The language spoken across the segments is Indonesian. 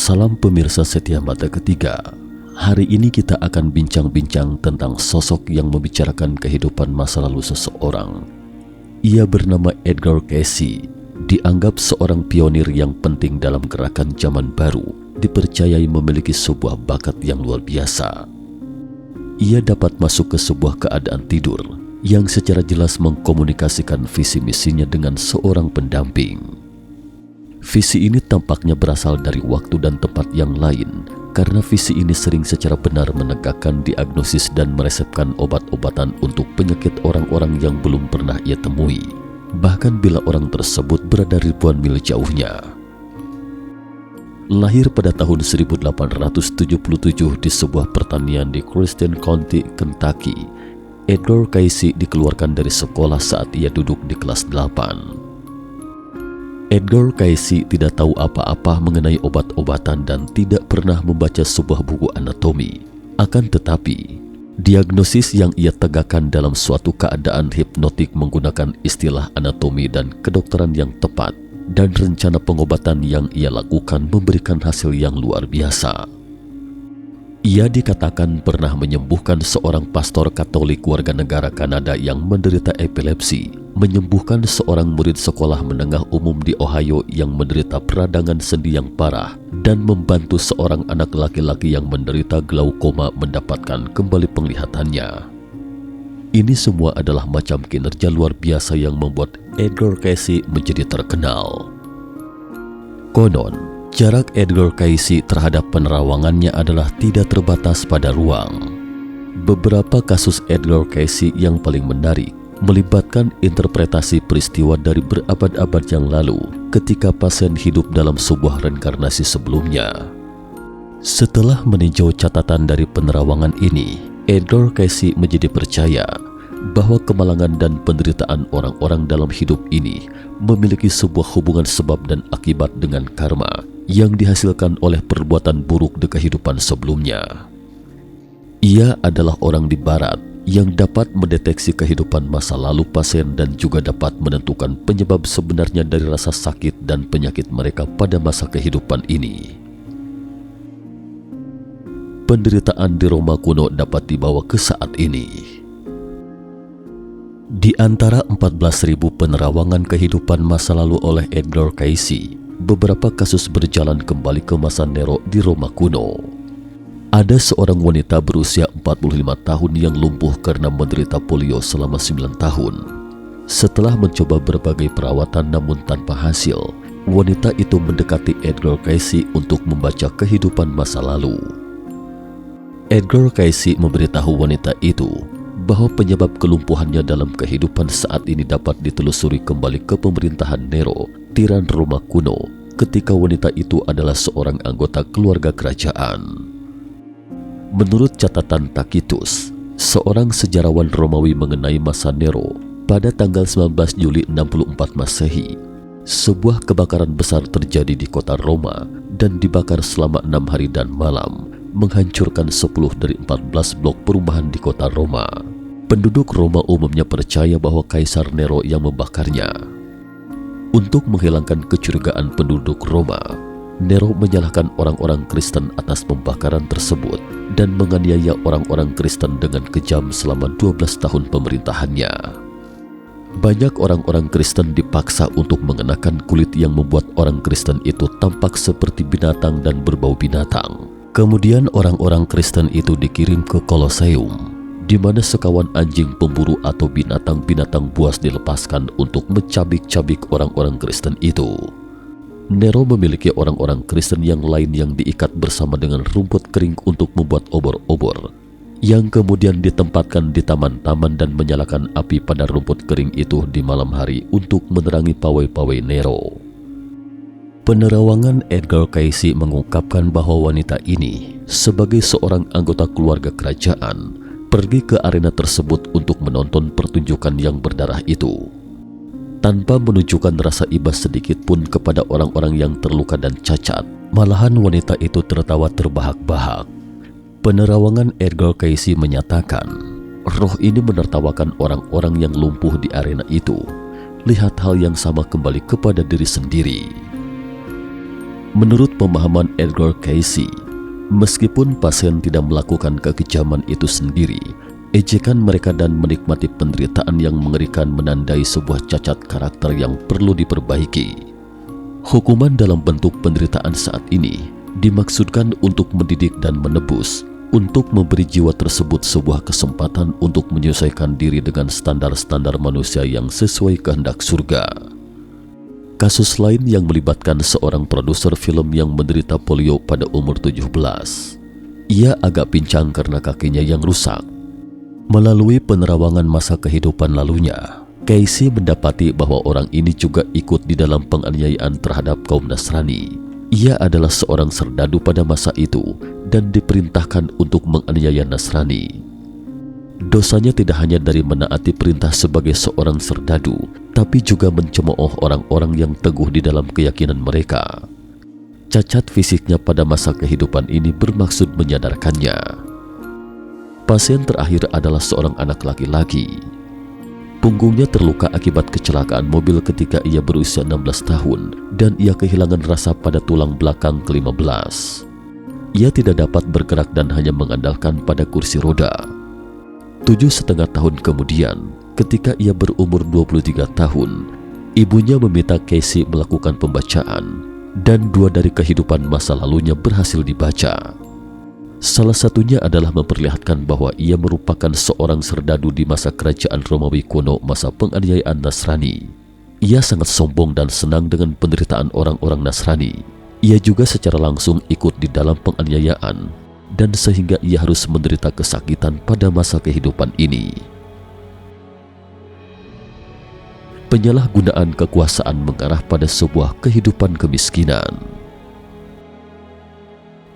Salam pemirsa setia mata ketiga. Hari ini kita akan bincang-bincang tentang sosok yang membicarakan kehidupan masa lalu seseorang. Ia bernama Edgar Cayce, dianggap seorang pionir yang penting dalam gerakan zaman baru, dipercayai memiliki sebuah bakat yang luar biasa. Ia dapat masuk ke sebuah keadaan tidur yang secara jelas mengkomunikasikan visi misinya dengan seorang pendamping. Visi ini tampaknya berasal dari waktu dan tempat yang lain, karena visi ini sering secara benar menegakkan diagnosis dan meresepkan obat-obatan untuk penyakit orang-orang yang belum pernah ia temui, bahkan bila orang tersebut berada ribuan mil jauhnya. Lahir pada tahun 1877 di sebuah pertanian di Christian County, Kentucky, Edgar Cayce dikeluarkan dari sekolah saat ia duduk di kelas 8. Edgar Cayce tidak tahu apa-apa mengenai obat-obatan dan tidak pernah membaca sebuah buku anatomi. Akan tetapi, diagnosis yang ia tegakkan dalam suatu keadaan hipnotik menggunakan istilah anatomi dan kedokteran yang tepat, dan rencana pengobatan yang ia lakukan memberikan hasil yang luar biasa. Ia dikatakan pernah menyembuhkan seorang pastor Katolik warga negara Kanada yang menderita epilepsi, menyembuhkan seorang murid sekolah menengah umum di Ohio yang menderita peradangan sendi yang parah, dan membantu seorang anak laki-laki yang menderita glaukoma mendapatkan kembali penglihatannya. Ini semua adalah macam kinerja luar biasa yang membuat Edgar Cayce menjadi terkenal. Konon, jarak Edgar Cayce terhadap penerawangannya adalah tidak terbatas pada ruang. Beberapa kasus Edgar Cayce yang paling menarik melibatkan interpretasi peristiwa dari berabad-abad yang lalu ketika pasien hidup dalam sebuah reinkarnasi sebelumnya. Setelah meninjau catatan dari penerawangan ini, Edgar Cayce menjadi percaya bahwa kemalangan dan penderitaan orang-orang dalam hidup ini memiliki sebuah hubungan sebab dan akibat dengan karma yang dihasilkan oleh perbuatan buruk di kehidupan sebelumnya. Ia adalah orang di barat yang dapat mendeteksi kehidupan masa lalu pasien dan juga dapat menentukan penyebab sebenarnya dari rasa sakit dan penyakit mereka pada masa kehidupan ini. Penderitaan di Roma kuno dapat dibawa ke saat ini. Di antara 14.000 penerawangan kehidupan masa lalu oleh Edgar Cayce, beberapa kasus berjalan kembali ke masa Nero di Roma kuno. Ada seorang wanita berusia 45 tahun yang lumpuh karena menderita polio selama 9 tahun. Setelah mencoba berbagai perawatan namun tanpa hasil, wanita itu mendekati Edgar Cayce untuk membaca kehidupan masa lalu. Edgar Cayce memberitahu wanita itu bahwa penyebab kelumpuhannya dalam kehidupan saat ini dapat ditelusuri kembali ke pemerintahan Nero, tiran Roma kuno, ketika wanita itu adalah seorang anggota keluarga kerajaan. Menurut catatan Tacitus, seorang sejarawan Romawi mengenai masa Nero, pada tanggal 19 Juli 64 Masehi, sebuah kebakaran besar terjadi di kota Roma dan dibakar selama 6 hari dan malam, menghancurkan 10 dari 14 blok perumahan di kota Roma. Penduduk Roma umumnya percaya bahwa Kaisar Nero yang membakarnya. Untuk menghilangkan kecurigaan penduduk Roma, Nero menyalahkan orang-orang Kristen atas pembakaran tersebut dan menganiaya orang-orang Kristen dengan kejam selama 12 tahun pemerintahannya. Banyak orang-orang Kristen dipaksa untuk mengenakan kulit yang membuat orang Kristen itu tampak seperti binatang dan berbau binatang. Kemudian orang-orang Kristen itu dikirim ke Koloseum, di mana sekawan anjing pemburu atau binatang-binatang buas dilepaskan untuk mencabik-cabik orang-orang Kristen itu. Nero memiliki orang-orang Kristen yang lain yang diikat bersama dengan rumput kering untuk membuat obor-obor, yang kemudian ditempatkan di taman-taman dan menyalakan api pada rumput kering itu di malam hari untuk menerangi pawai-pawai Nero. Penerawangan Edgar Cayce mengungkapkan bahwa wanita ini, sebagai seorang anggota keluarga kerajaan, pergi ke arena tersebut untuk menonton pertunjukan yang berdarah itu. Tanpa menunjukkan rasa iba sedikit pun kepada orang-orang yang terluka dan cacat, malahan wanita itu tertawa terbahak-bahak. Penerawangan Edgar Cayce menyatakan, roh ini menertawakan orang-orang yang lumpuh di arena itu. Lihat hal yang sama kembali kepada diri sendiri. Menurut pemahaman Edgar Cayce, meskipun pasien tidak melakukan kekejaman itu sendiri, ejekan mereka dan menikmati penderitaan yang mengerikan menandai sebuah cacat karakter yang perlu diperbaiki. Hukuman dalam bentuk penderitaan saat ini dimaksudkan untuk mendidik dan menebus, untuk memberi jiwa tersebut sebuah kesempatan untuk menyesuaikan diri dengan standar-standar manusia yang sesuai kehendak surga. Kasus lain yang melibatkan seorang produser film yang menderita polio pada umur 17. Ia agak pincang karena kakinya yang rusak. Melalui penerawangan masa kehidupan lalunya, Cayce mendapati bahwa orang ini juga ikut di dalam penganiayaan terhadap kaum Nasrani. Ia adalah seorang serdadu pada masa itu dan diperintahkan untuk menganiaya Nasrani. Dosanya tidak hanya dari menaati perintah sebagai seorang serdadu, tapi juga mencemooh orang-orang yang teguh di dalam keyakinan mereka. Cacat fisiknya pada masa kehidupan ini bermaksud menyadarkannya. Pasien terakhir adalah seorang anak laki-laki. Punggungnya terluka akibat kecelakaan mobil ketika ia berusia 16 tahun dan ia kehilangan rasa pada tulang belakang ke-15. Ia tidak dapat bergerak dan hanya mengandalkan pada kursi roda. 7,5 tahun kemudian, ketika ia berumur 23 tahun, ibunya meminta Cayce melakukan pembacaan dan 2 dari kehidupan masa lalunya berhasil dibaca. Salah satunya adalah memperlihatkan bahwa ia merupakan seorang serdadu di masa kerajaan Romawi kuno masa penganiayaan Nasrani. Ia sangat sombong dan senang dengan penderitaan orang-orang Nasrani. Ia juga secara langsung ikut di dalam penganiayaan dan sehingga ia harus menderita kesakitan pada masa kehidupan ini. Penyalahgunaan kekuasaan mengarah pada sebuah kehidupan kemiskinan.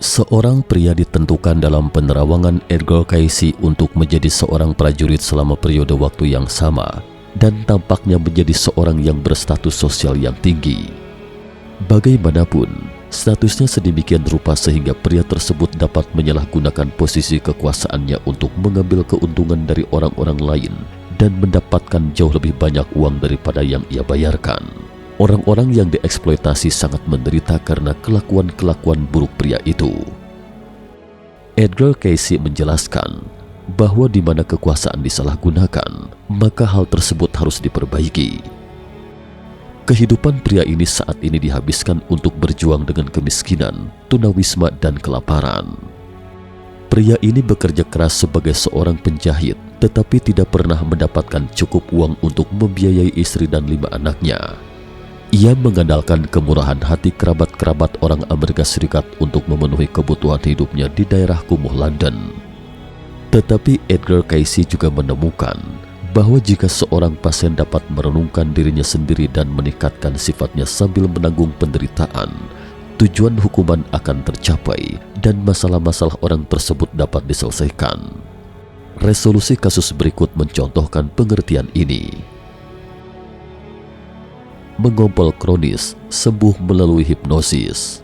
Seorang pria ditentukan dalam penerawangan Edgar Cayce untuk menjadi seorang prajurit selama periode waktu yang sama dan tampaknya menjadi seorang yang berstatus sosial yang tinggi. Bagaimanapun, statusnya sedemikian rupa sehingga pria tersebut dapat menyalahgunakan posisi kekuasaannya untuk mengambil keuntungan dari orang-orang lain dan mendapatkan jauh lebih banyak uang daripada yang ia bayarkan. Orang-orang yang dieksploitasi sangat menderita karena kelakuan-kelakuan buruk pria itu. Edgar Cayce menjelaskan bahwa di mana kekuasaan disalahgunakan, maka hal tersebut harus diperbaiki. Kehidupan pria ini saat ini dihabiskan untuk berjuang dengan kemiskinan, tunawisma, dan kelaparan. Pria ini bekerja keras sebagai seorang penjahit, tetapi tidak pernah mendapatkan cukup uang untuk membiayai istri dan 5 anaknya. Ia mengandalkan kemurahan hati kerabat-kerabat orang Amerika Serikat untuk memenuhi kebutuhan hidupnya di daerah kumuh London. Tetapi Edgar Cayce juga menemukan bahwa jika seorang pasien dapat merenungkan dirinya sendiri dan meningkatkan sifatnya sambil menanggung penderitaan, tujuan hukuman akan tercapai dan masalah-masalah orang tersebut dapat diselesaikan. Resolusi kasus berikut mencontohkan pengertian ini. Mengompol kronis sembuh melalui hipnosis.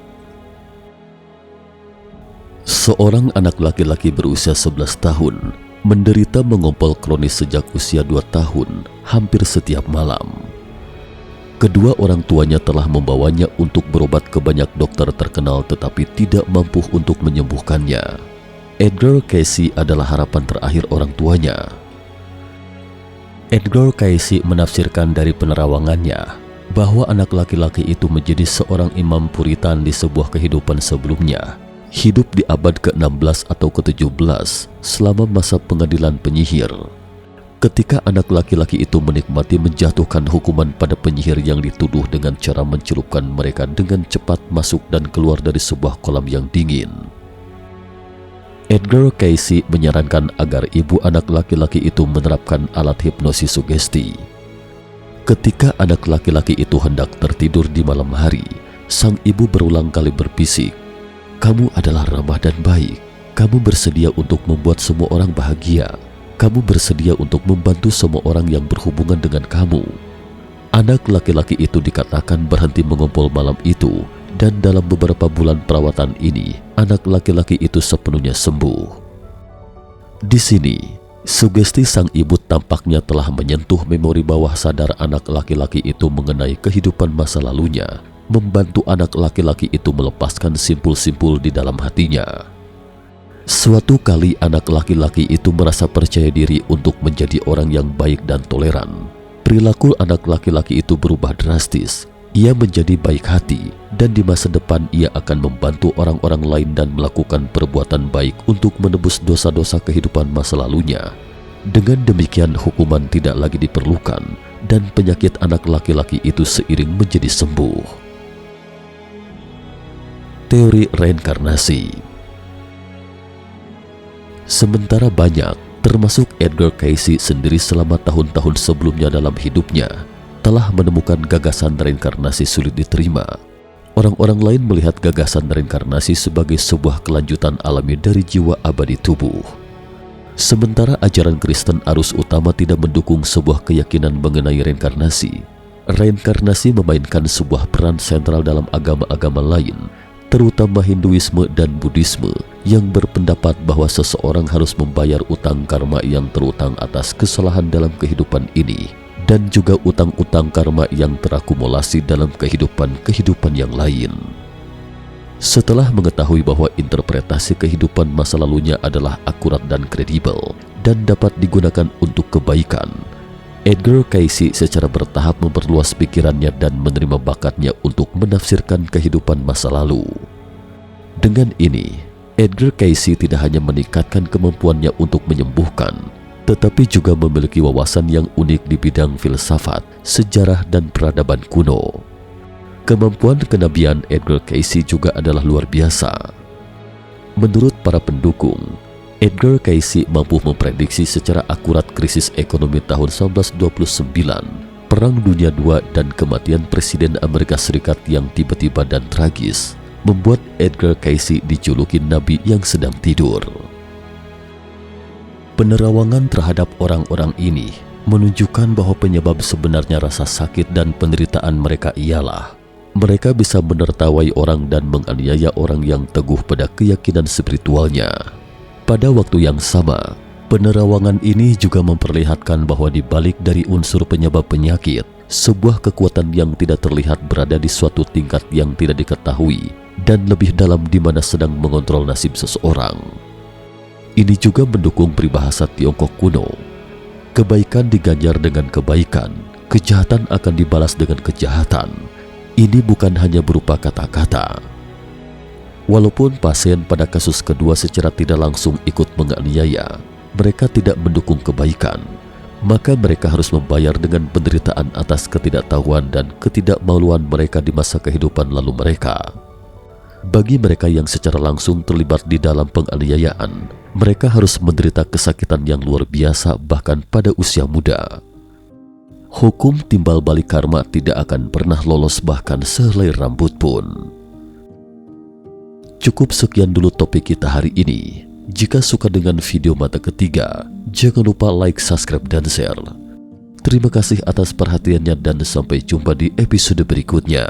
Seorang anak laki-laki berusia 11 tahun menderita mengompol kronis sejak usia 2 tahun hampir setiap malam. Kedua orang tuanya telah membawanya untuk berobat ke banyak dokter terkenal tetapi tidak mampu untuk menyembuhkannya. Edgar Cayce adalah harapan terakhir orang tuanya. Edgar Cayce menafsirkan dari penerawangannya bahwa anak laki-laki itu menjadi seorang imam Puritan di sebuah kehidupan sebelumnya, hidup di abad ke-16 atau ke-17 selama masa pengadilan penyihir. Ketika anak laki-laki itu menikmati menjatuhkan hukuman pada penyihir yang dituduh dengan cara mencelupkan mereka dengan cepat masuk dan keluar dari sebuah kolam yang dingin. Edgar Cayce menyarankan agar ibu anak laki-laki itu menerapkan alat hipnosis sugesti. Ketika anak laki-laki itu hendak tertidur di malam hari, sang ibu berulang kali berbisik, "Kamu adalah ramah dan baik. Kamu bersedia untuk membuat semua orang bahagia. Kamu bersedia untuk membantu semua orang yang berhubungan dengan kamu." Anak laki-laki itu dikatakan berhenti mengompol malam itu, dan dalam beberapa bulan perawatan ini, anak laki-laki itu sepenuhnya sembuh. Di sini, sugesti sang ibu tampaknya telah menyentuh memori bawah sadar anak laki-laki itu mengenai kehidupan masa lalunya membantu anak laki-laki itu melepaskan simpul-simpul di dalam hatinya. Suatu kali anak laki-laki itu merasa percaya diri untuk menjadi orang yang baik dan toleran. Perilaku anak laki-laki itu berubah drastis. Ia menjadi baik hati dan di masa depan ia akan membantu orang-orang lain dan melakukan perbuatan baik untuk menebus dosa-dosa kehidupan masa lalunya. Dengan demikian hukuman tidak lagi diperlukan dan penyakit anak laki-laki itu seiring menjadi sembuh. Teori reinkarnasi. Sementara banyak, termasuk Edgar Cayce sendiri selama tahun-tahun sebelumnya dalam hidupnya, telah menemukan gagasan reinkarnasi sulit diterima. Orang-orang lain melihat gagasan reinkarnasi sebagai sebuah kelanjutan alami dari jiwa abadi tubuh. Sementara ajaran Kristen arus utama tidak mendukung sebuah keyakinan mengenai reinkarnasi. Reinkarnasi memainkan sebuah peran sentral dalam agama-agama lain, terutama Hinduisme dan Buddhisme, yang berpendapat bahwa seseorang harus membayar utang karma yang terutang atas kesalahan dalam kehidupan ini, dan juga utang-utang karma yang terakumulasi dalam kehidupan yang lain. Setelah mengetahui bahwa interpretasi kehidupan masa lalunya adalah akurat dan kredibel, dan dapat digunakan untuk kebaikan, Edgar Cayce secara bertahap memperluas pikirannya dan menerima bakatnya untuk menafsirkan kehidupan masa lalu. Dengan ini, Edgar Cayce tidak hanya meningkatkan kemampuannya untuk menyembuhkan, tetapi juga memiliki wawasan yang unik di bidang filsafat, sejarah, dan peradaban kuno. Kemampuan kenabian Edgar Cayce juga adalah luar biasa. Menurut para pendukung, Edgar Cayce mampu memprediksi secara akurat krisis ekonomi tahun 1929, Perang Dunia II, dan kematian Presiden Amerika Serikat yang tiba-tiba dan tragis, membuat Edgar Cayce dijuluki Nabi yang sedang tidur. Penerawangan terhadap orang-orang ini menunjukkan bahwa penyebab sebenarnya rasa sakit dan penderitaan mereka ialah mereka bisa menertawai orang dan menganiaya orang yang teguh pada keyakinan spiritualnya. Pada waktu yang sama, penerawangan ini juga memperlihatkan bahwa di balik dari unsur penyebab penyakit, sebuah kekuatan yang tidak terlihat berada di suatu tingkat yang tidak diketahui dan lebih dalam di mana sedang mengontrol nasib seseorang. Ini juga mendukung peribahasa Tiongkok kuno. Kebaikan diganjar dengan kebaikan, kejahatan akan dibalas dengan kejahatan. Ini bukan hanya berupa kata-kata. Walaupun pasien pada kasus kedua secara tidak langsung ikut menganiaya, mereka tidak mendukung kebaikan, maka mereka harus membayar dengan penderitaan atas ketidaktahuan dan ketidakmaluan mereka di masa kehidupan lalu mereka. Bagi mereka yang secara langsung terlibat di dalam penganiayaan, mereka harus menderita kesakitan yang luar biasa bahkan pada usia muda. Hukum timbal balik karma tidak akan pernah lolos bahkan sehelai rambut pun. Cukup sekian dulu topik kita hari ini. Jika suka dengan video mata ketiga, jangan lupa like, subscribe, dan share. Terima kasih atas perhatiannya dan sampai jumpa di episode berikutnya.